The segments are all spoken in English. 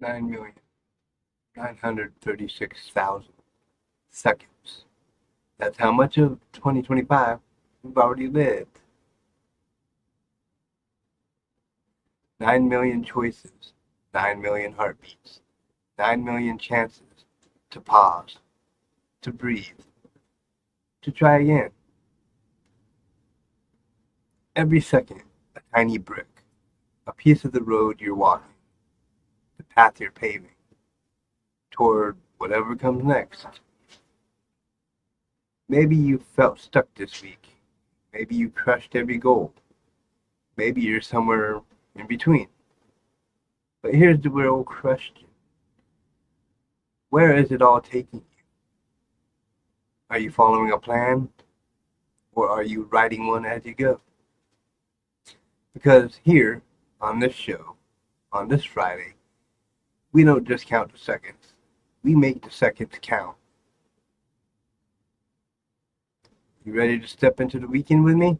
9,936,000 seconds. That's how much of 2025 we've already lived. 9 million choices, 9 million heartbeats, 9 million chances to pause, to breathe, to try again. Every second, a tiny brick, a piece of the road you're walking, the path you're paving, toward whatever comes next. Maybe you felt stuck this week. Maybe you crushed every goal. Maybe you're somewhere in between. But here's the real question. Where is it all taking you? Are you following a plan? Or are you writing one as you go? Because here, on this show, on this Friday, we don't just count the seconds. We make the seconds count. You ready to step into the weekend with me?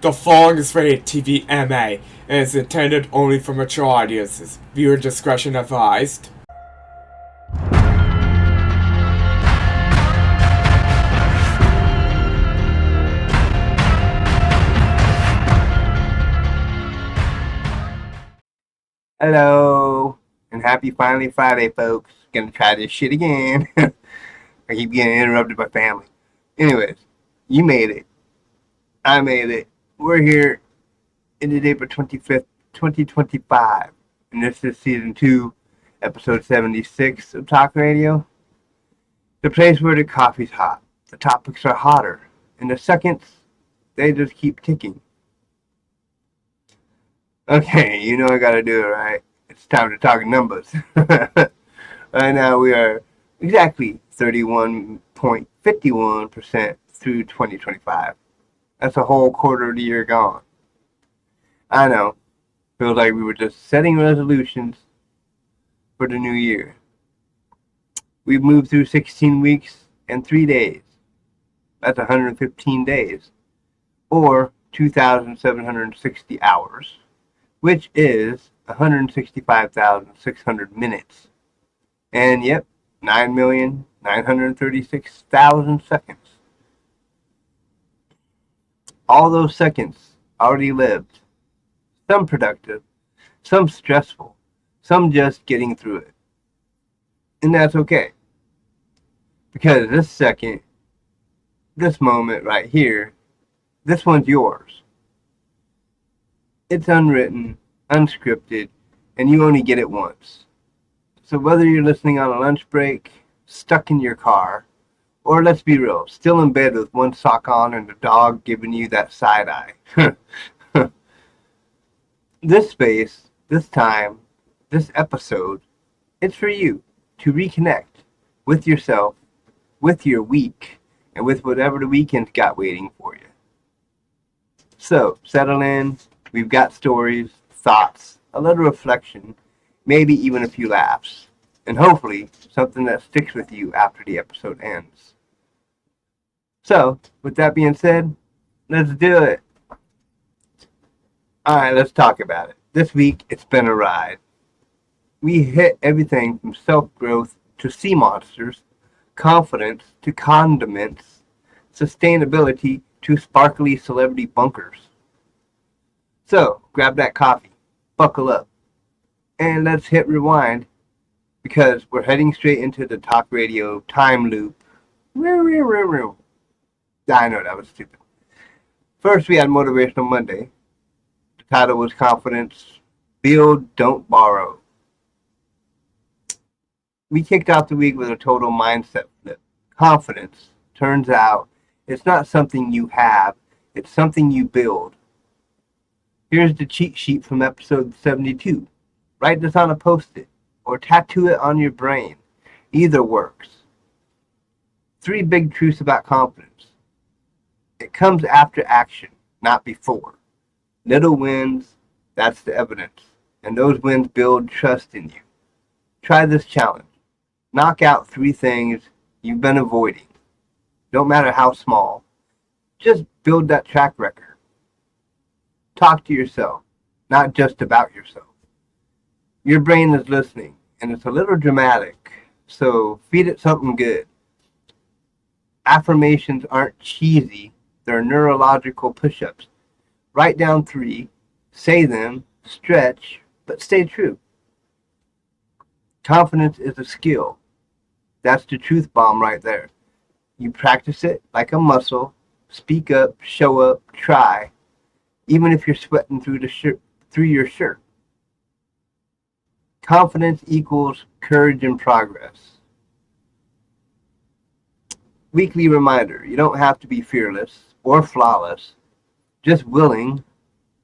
The following is rated TV MA and is intended only for mature audiences. Viewer discretion advised. Hello, and happy finally Friday, folks. Gonna try this shit again. I keep getting interrupted by family. Anyways, you made it. I made it. We're here in the April 25th, 2025. And this is season 2, episode 76 of Talk Radio. The place where the coffee's hot, the topics are hotter, and the seconds, they just keep ticking. Okay, you know I gotta do it, right? It's time to talk numbers. Right now we are exactly 31.51% through 2025. That's a whole quarter of the year gone. I know. Feels like we were just setting resolutions for the new year. We've moved through 16 weeks and 3 days. That's 115 days. Or 2,760 hours. Which is 165,600 minutes. And yep, 9,936,000 seconds. All those seconds already lived. Some productive, some stressful, some just getting through it. And that's okay. Because this second, this moment right here, this one's yours. It's unwritten, unscripted, and you only get it once. So whether you're listening on a lunch break, stuck in your car, or let's be real, still in bed with one sock on and the dog giving you that side eye. This space, this time, this episode, it's for you to reconnect with yourself, with your week, and with whatever the weekend's got waiting for you. So, settle in. We've got stories, thoughts, a little reflection, maybe even a few laughs, and hopefully something that sticks with you after the episode ends. So, with that being said, let's do it. Alright, let's talk about it. This week, it's been a ride. We hit everything from self-growth to sea monsters, confidence to condiments, sustainability to sparkly celebrity bunkers. So, grab that coffee, buckle up, and let's hit rewind because we're heading straight into the talk radio time loop. I know that was stupid. First, we had Motivational Monday. The title was Confidence, Build, Don't Borrow. We kicked off the week with a total mindset flip. Confidence, turns out, it's not something you have, it's something you build. Here's the cheat sheet from episode 72. Write this on a post-it or tattoo it on your brain. Either works. 3 big truths about confidence. It comes after action, not before. Little wins, that's the evidence. And those wins build trust in you. Try this challenge. Knock out 3 things you've been avoiding. Don't matter how small. Just build that track record. Talk to yourself, not just about yourself. Your brain is listening, and it's a little dramatic, so feed it something good. Affirmations aren't cheesy, they're neurological push-ups. Write down 3, say them, stretch, but stay true. Confidence is a skill. That's the truth bomb right there. You practice it like a muscle, speak up, show up, try. Even if you're sweating through your shirt. Confidence equals courage and progress. Weekly reminder, you don't have to be fearless or flawless, just willing,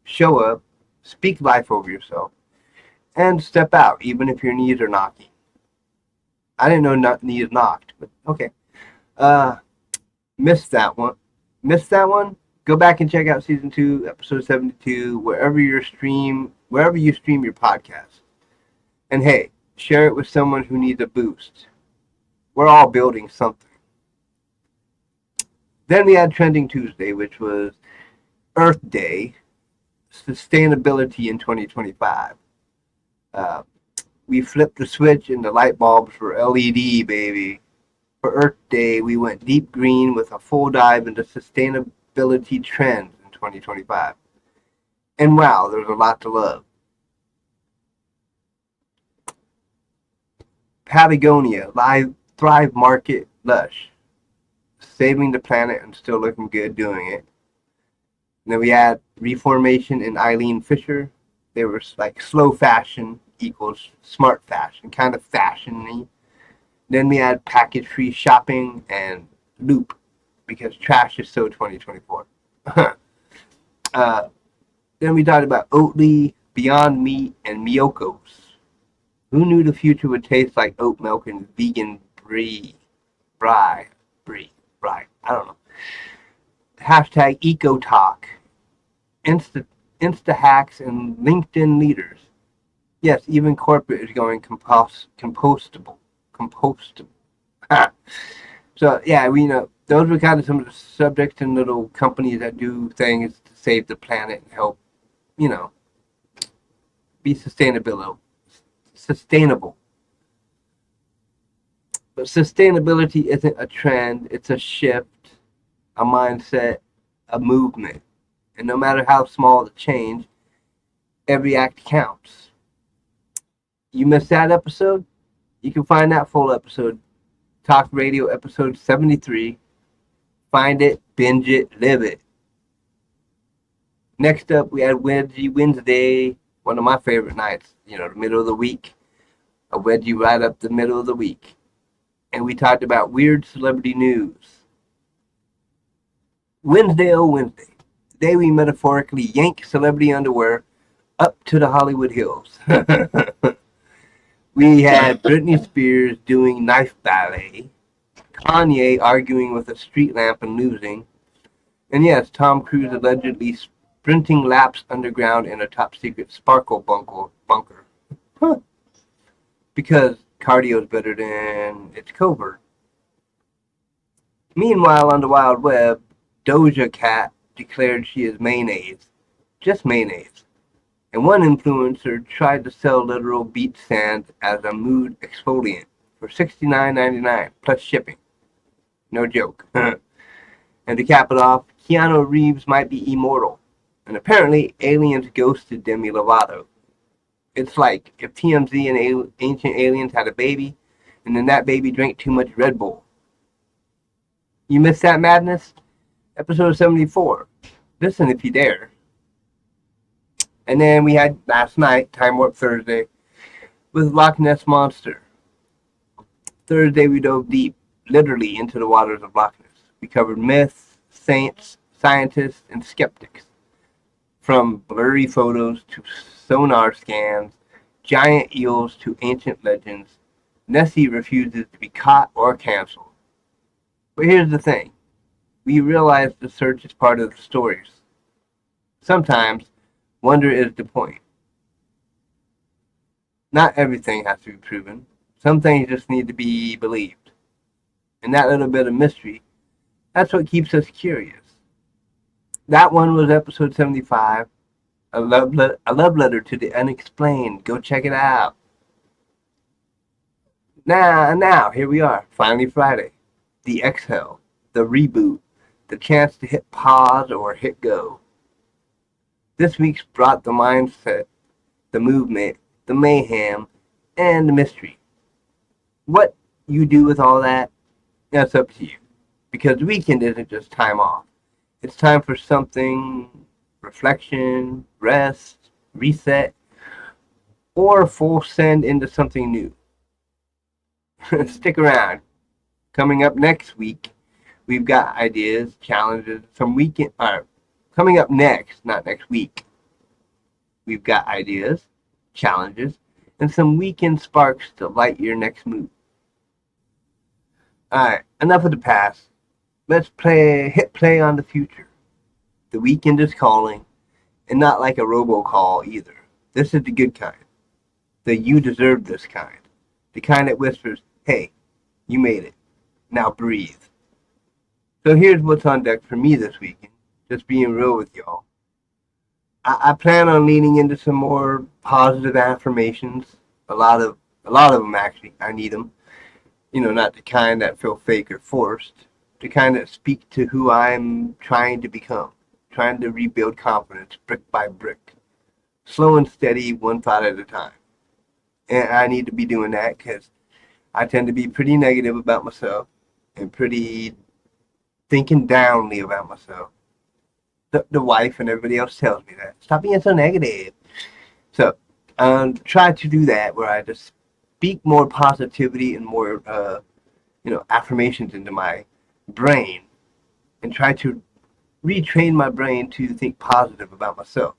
show up, speak life over yourself, and step out even if your knees are knocking. I didn't know knees knocked, but okay. Missed that one? Go back and check out season 2, episode 72, wherever you stream your podcast. And hey, share it with someone who needs a boost. We're all building something. Then we had Trending Tuesday, which was Earth Day, sustainability in 2025. Uh, we flipped the switch and the light bulbs were LED, baby. For Earth Day, we went deep green with a full dive into sustainability trends in 2025. And wow, there's a lot to love. Patagonia, live Thrive Market Lush, saving the planet and still looking good doing it. And then we had Reformation and Eileen Fisher. They were like slow fashion equals smart fashion, kind of fashion-y. Then we had package free shopping and Loop because trash is so 2024. Then we talked about Oatly, Beyond Meat, and Miyoko's. Who knew the future would taste like oat milk and vegan brie? I don't know. Hashtag EcoTalk, Insta hacks, and LinkedIn leaders. Yes, even corporate is going compostable. So yeah, those were kind of some of the subjects and little companies that do things to save the planet and help, you know, be sustainable. But sustainability isn't a trend; it's a shift, a mindset, a movement. And no matter how small the change, every act counts. You missed that episode? You can find that full episode, Talk Radio episode 73. Find it, binge it, live it. Next up, we had Wednesday, one of my favorite nights, the middle of the week. A wedgie right up the middle of the week. And we talked about weird celebrity news. Wednesday, oh Wednesday. Today we metaphorically yank celebrity underwear up to the Hollywood Hills. We had Britney Spears doing knife ballet, Kanye arguing with a street lamp and losing, and yes, Tom Cruise allegedly sprinting laps underground in a top secret sparkle bunker. Huh. Because cardio is better than its covert. Meanwhile, on the Wild Web, Doja Cat declared she is mayonnaise. Just mayonnaise. And one influencer tried to sell literal beach sand as a mood exfoliant for $69.99 plus shipping. No joke. And to cap it off, Keanu Reeves might be immortal. And apparently, aliens ghosted Demi Lovato. It's like if TMZ and ancient aliens had a baby, and then that baby drank too much Red Bull. You missed that madness? Episode 74. Listen if you dare. And then we had last night, Time Warp Thursday, with Loch Ness Monster. Thursday we dove deep, literally into the waters of Loch Ness. We covered myths, saints, scientists, and skeptics. From blurry photos to sonar scans, giant eels to ancient legends, Nessie refuses to be caught or canceled. But here's the thing. We realize the search is part of the stories. Sometimes, wonder is the point. Not everything has to be proven. Some things just need to be believed. And that little bit of mystery, that's what keeps us curious. That one was episode 75, a love letter to the unexplained. Go check it out. Now, here we are, finally Friday. The exhale, the reboot, the chance to hit pause or hit go. This week's brought the mindset, the movement, the mayhem, and the mystery. What you do with all that, that's up to you. Because the weekend isn't just time off. It's time for something, reflection, rest, reset, or full send into something new. Stick around. Coming up next week, we've got ideas, challenges, coming up next, not next week. We've got ideas, challenges, and some weekend sparks to light your next move. Alright, enough of the past. Let's hit play on the future. The weekend is calling, and not like a robocall either. This is the good kind. The you deserve this kind. The kind that whispers, hey, you made it. Now breathe. So here's what's on deck for me this weekend. Just being real with y'all. I plan on leaning into some more positive affirmations. A lot of them actually. I need them. Not the kind that feel fake or forced. The kind that speak to who I'm trying to become. Trying to rebuild confidence brick by brick. Slow and steady, one thought at a time. And I need to be doing that because I tend to be pretty negative about myself and pretty thinking downly about myself. The wife and everybody else tells me that. Stop being so negative. So, try to do that where I just speak more positivity and more, affirmations into my brain and try to retrain my brain to think positive about myself.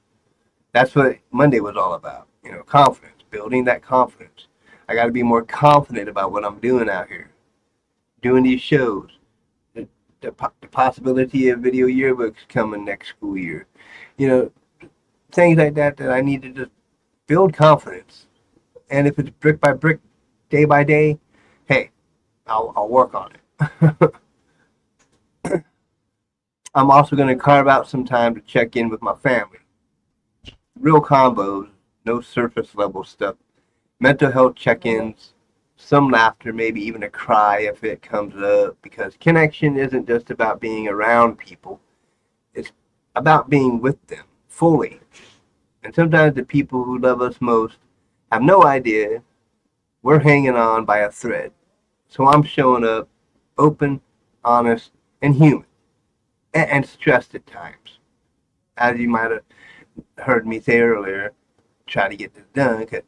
That's what Monday was all about. Confidence, building that confidence. I got to be more confident about what I'm doing out here, doing these shows. The possibility of video yearbooks coming next school year. You know, things like that I need to just build confidence. And if it's brick by brick, day by day, hey, I'll work on it. I'm also going to carve out some time to check in with my family. Real combos, no surface level stuff. Mental health check-ins, some laughter, maybe even a cry if it comes up, because connection isn't just about being around people. It's about being with them fully. And sometimes the people who love us most have no idea we're hanging on by a thread. So I'm showing up open, honest, and human, and stressed at times. As you might have heard me say earlier, try to get this done because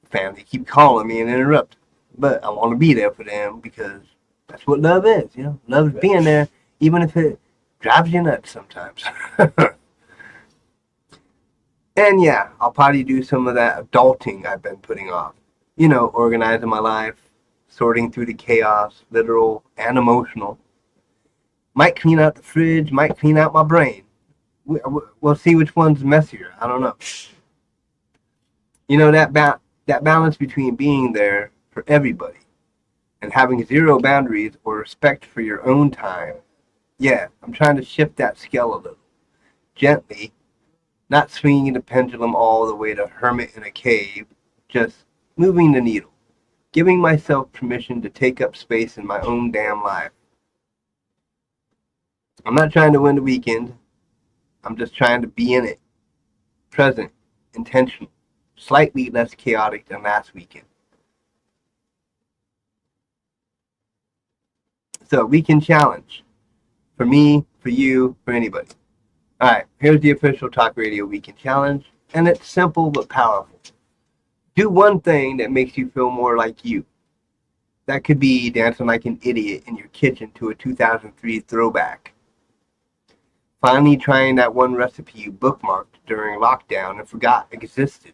family keep calling me and interrupting. But I want to be there for them because that's what love is. Love is being there, even if it drives you nuts sometimes. And yeah, I'll probably do some of that adulting I've been putting off. Organizing my life, sorting through the chaos, literal and emotional. Might clean out the fridge, might clean out my brain. We'll see which one's messier. I don't know. That balance between being there for everybody and having zero boundaries or respect for your own time. Yeah, I'm trying to shift that scale a little. Gently, not swinging the pendulum all the way to hermit in a cave, just moving the needle. Giving myself permission to take up space in my own damn life. I'm not trying to win the weekend. I'm just trying to be in it. Present. Intentional. Slightly less chaotic than last weekend. So, weekend challenge. For me, for you, for anybody. Alright, here's the official Talk Radio Weekend Challenge. And it's simple but powerful. Do one thing that makes you feel more like you. That could be dancing like an idiot in your kitchen to a 2003 throwback. Finally trying that one recipe you bookmarked during lockdown and forgot existed.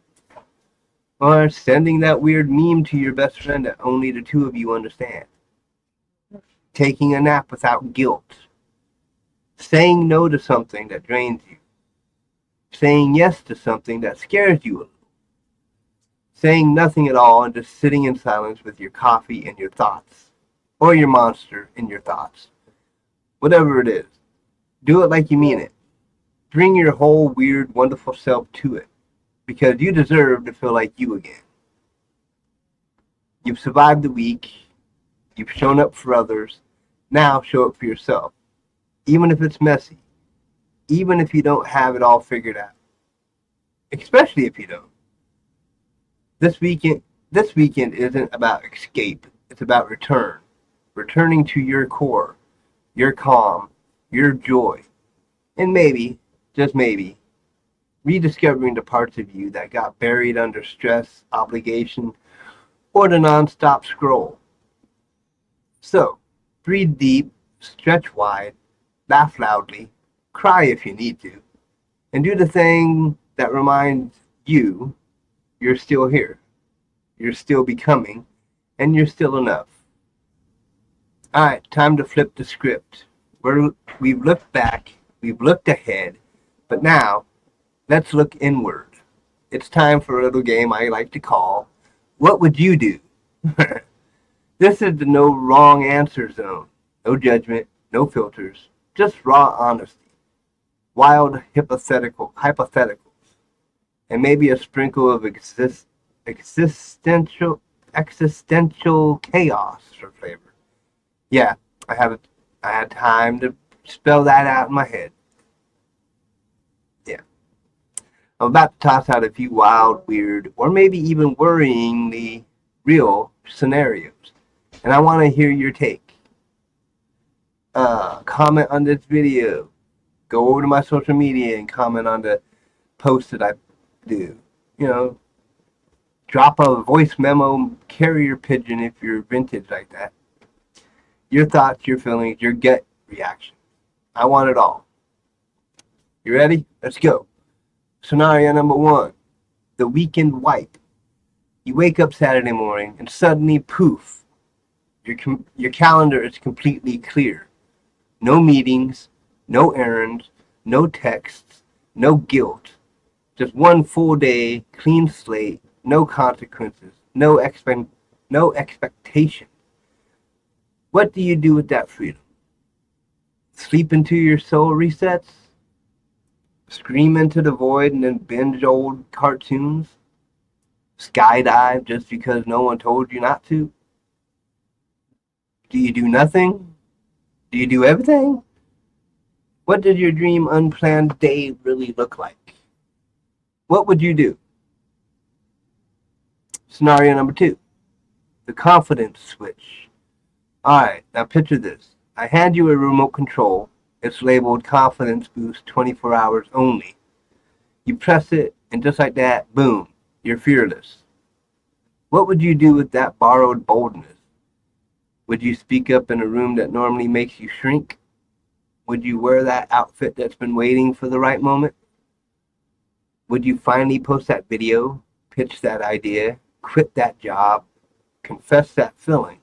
Or sending that weird meme to your best friend that only the two of you understand. Taking a nap without guilt. Saying no to something that drains you. Saying yes to something that scares you a little. Saying nothing at all and just sitting in silence with your coffee and your thoughts. Or your monster in your thoughts. Whatever it is. Do it like you mean it. Bring your whole weird, wonderful self to it. Because you deserve to feel like you again. You've survived the week. You've shown up for others. Now show up for yourself. Even if it's messy. Even if you don't have it all figured out. Especially if you don't. This weekend isn't about escape. It's about return. Returning to your core. Your calm. Your joy. And maybe, just maybe, rediscovering the parts of you that got buried under stress, obligation, or the non-stop scroll. So, breathe deep, stretch wide, laugh loudly, cry if you need to, and do the thing that reminds you you're still here, you're still becoming, and you're still enough. Alright, time to flip the script. We've looked back, we've looked ahead, but now, let's look inward. It's time for a little game I like to call, What Would You Do? This is the no wrong answer zone. No judgment, no filters, just raw honesty. wild hypotheticals, and maybe a sprinkle of existential existential chaos for flavor. Yeah, I had time to spell that out in my head. Yeah. I'm about to toss out a few wild, weird, or maybe even worryingly real scenarios. And I want to hear your take. Comment on this video. Go over to my social media and comment on the post that I do. You know, drop a voice memo, carrier pigeon if you're vintage like that. Your thoughts, your feelings, your gut reaction. I want it all. You ready? Let's go. Scenario number 1, the weekend wipe. You wake up Saturday morning and suddenly, poof, your calendar is completely clear. No meetings, no errands, no texts, no guilt. Just one full day, clean slate, no consequences, no expectation. What do you do with that freedom? Sleep until your soul resets? Scream into the void and then binge old cartoons? Skydive just because no one told you not to? Do you do nothing? Do you do everything? What did your dream unplanned day really look like? What would you do? Scenario number 2, the confidence switch. Alright, now picture this. I hand you a remote control. It's labeled Confidence Boost 24 hours only. You press it, and just like that, boom, you're fearless. What would you do with that borrowed boldness? Would you speak up in a room that normally makes you shrink? Would you wear that outfit that's been waiting for the right moment? Would you finally post that video, pitch that idea, quit that job, confess that feeling?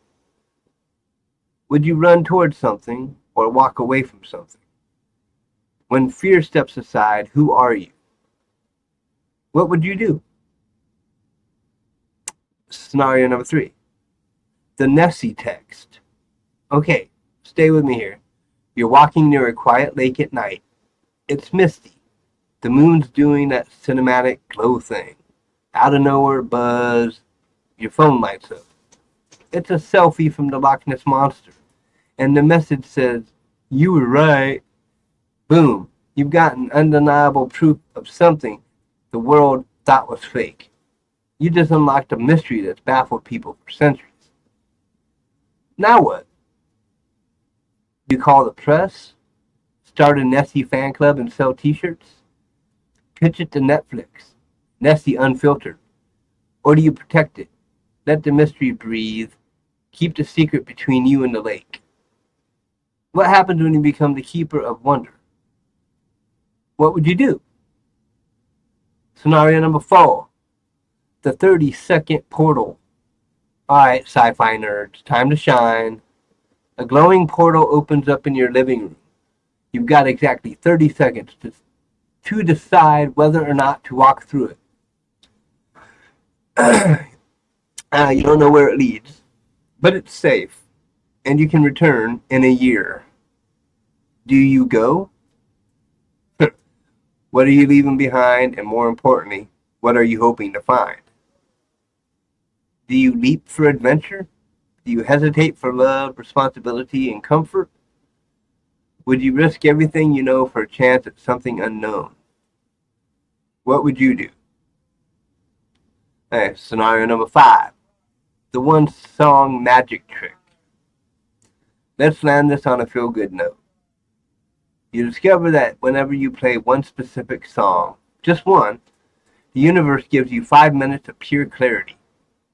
Would you run towards something or walk away from something? When fear steps aside, who are you? What would you do? Scenario number 3, the Nessie text. Okay, stay with me here. You're walking near a quiet lake at night. It's misty. The moon's doing that cinematic glow thing. Out of nowhere, buzz. Your phone lights up. It's a selfie from the Loch Ness Monster. And the message says, "You were right." Boom. You've gotten undeniable proof of something the world thought was fake. You just unlocked a mystery that's baffled people for centuries. Now what? Do you call the press? Start a Nessie fan club and sell t-shirts? Pitch it to Netflix. Nessie Unfiltered. Or do you protect it? Let the mystery breathe. Keep the secret between you and the lake. What happens when you become the keeper of wonder? What would you do? Scenario number 4, the 30-second portal. Alright, sci-fi nerds, time to shine. A glowing portal opens up in your living room. You've got exactly 30 seconds to decide whether or not to walk through it. You don't know where it leads, but it's safe, and you can return in a year. Do you go? What are you leaving behind, and more importantly, what are you hoping to find? Do you leap for adventure? Do you hesitate for love, responsibility, and comfort? Would you risk everything you know for a chance at something unknown? What would you do? Okay, scenario number 5, the one song magic trick. Let's land this on a feel-good note. You discover that whenever you play one specific song, just one, the universe gives you 5 minutes of pure clarity.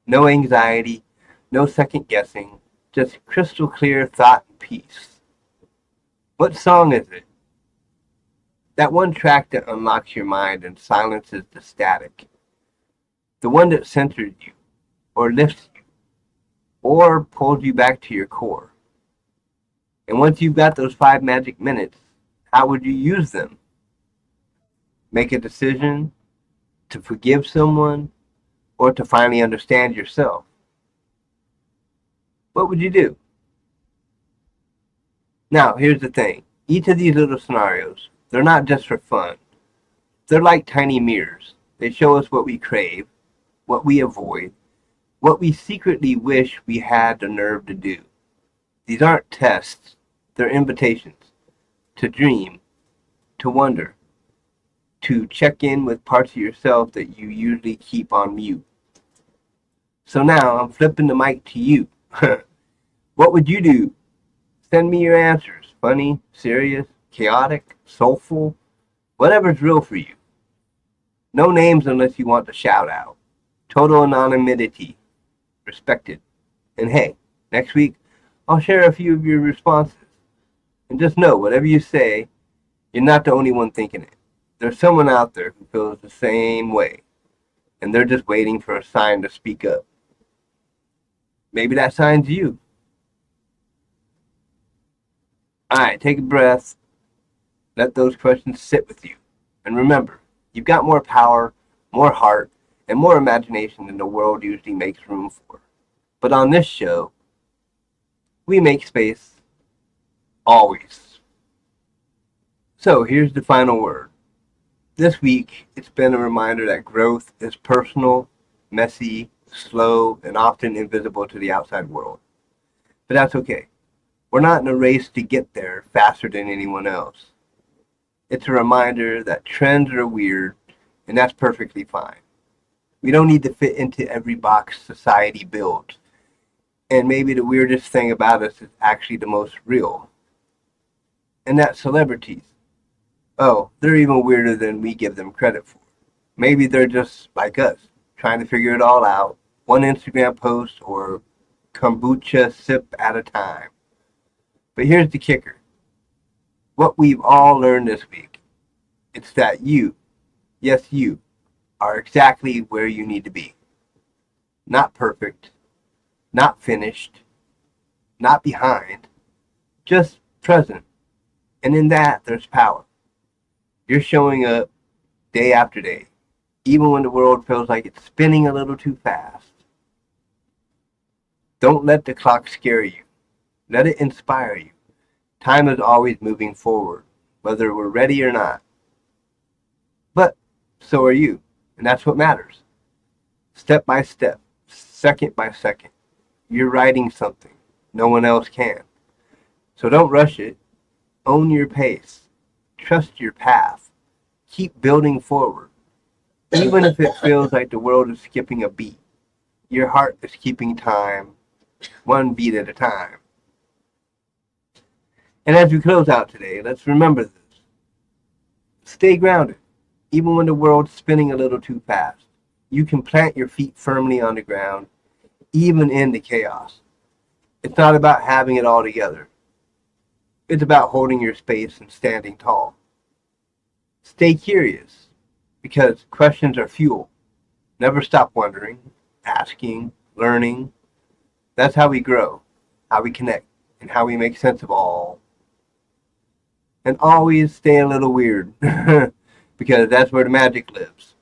No anxiety, no second guessing, just crystal clear thought and peace. What song is it? That one track that unlocks your mind and silences the static. The one that centers you, or lifts you, or pulls you back to your core. And once you've got those 5 magic minutes, how would you use them? Make a decision to forgive someone or to finally understand yourself? What would you do? Now, here's the thing. Each of these little scenarios They're not just for fun. They're like tiny mirrors. They show us what we crave, what we avoid, what we secretly wish we had the nerve to do. These aren't tests, they're invitations to dream, to wonder, to check in with parts of yourself that you usually keep on mute. So now I'm flipping the mic to you. What would you do? Send me your answers. Funny, serious, chaotic, soulful, whatever's real for you. No names unless you want to shout out. Total anonymity. Respected. And hey, next week I'll share a few of your responses. And just know, whatever you say, you're not the only one thinking it. There's someone out there who feels the same way, and they're just waiting for a sign to speak up. Maybe that sign's you. Alright, take a breath. Let those questions sit with you. And remember, you've got more power, more heart, and more imagination than the world usually makes room for. But on this show, we make space always. So here's the final word. This week, it's been a reminder that growth is personal, messy, slow, and often invisible to the outside world. But that's okay. We're not in a race to get there faster than anyone else. It's a reminder that trends are weird, and that's perfectly fine. We don't need to fit into every box society builds. And maybe the weirdest thing about us is actually the most real. And that's celebrities. Oh, they're even weirder than we give them credit for. Maybe they're just like us, trying to figure it all out, one Instagram post or kombucha sip at a time. But here's the kicker. What we've all learned this week, it's that you, yes you, are exactly where you need to be. Not perfect, not finished, not behind, just present. And in that, there's power. You're showing up day after day, even when the world feels like it's spinning a little too fast. Don't let the clock scare you. Let it inspire you. Time is always moving forward, whether we're ready or not. But so are you, and that's what matters. Step by step, second by second, you're writing something no one else can. So don't rush it. Own your pace. Trust your path. Keep building forward. Even if it feels like the world is skipping a beat, your heart is keeping time, one beat at a time. And as we close out today, let's remember this. Stay grounded, even when the world's spinning a little too fast. You can plant your feet firmly on the ground, even in the chaos. It's not about having it all together. It's about holding your space and standing tall. Stay curious, because questions are fuel. Never stop wondering, asking, learning. That's how we grow, how we connect, and how we make sense of all. And always stay a little weird, because that's where the magic lives.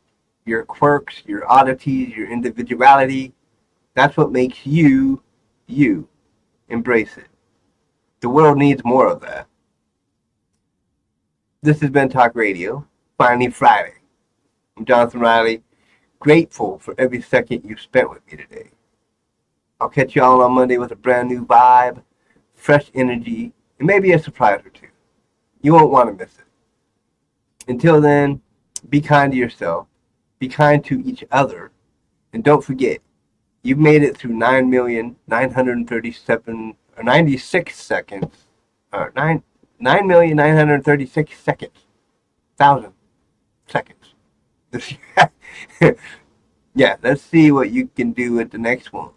Your quirks, your oddities, your individuality, that's what makes you, you. Embrace it. The world needs more of that. This has been Talk Radio, finally Friday. I'm Jonathan Riley, grateful for every second you've spent with me today. I'll catch you all on Monday with a brand new vibe, fresh energy, and maybe a surprise or two. You won't want to miss it. Until then, be kind to yourself, be kind to each other, and don't forget, you've made it through 9,937 or 96 seconds, or 9,936 seconds, 1,000 seconds. Yeah, let's see what you can do with the next one.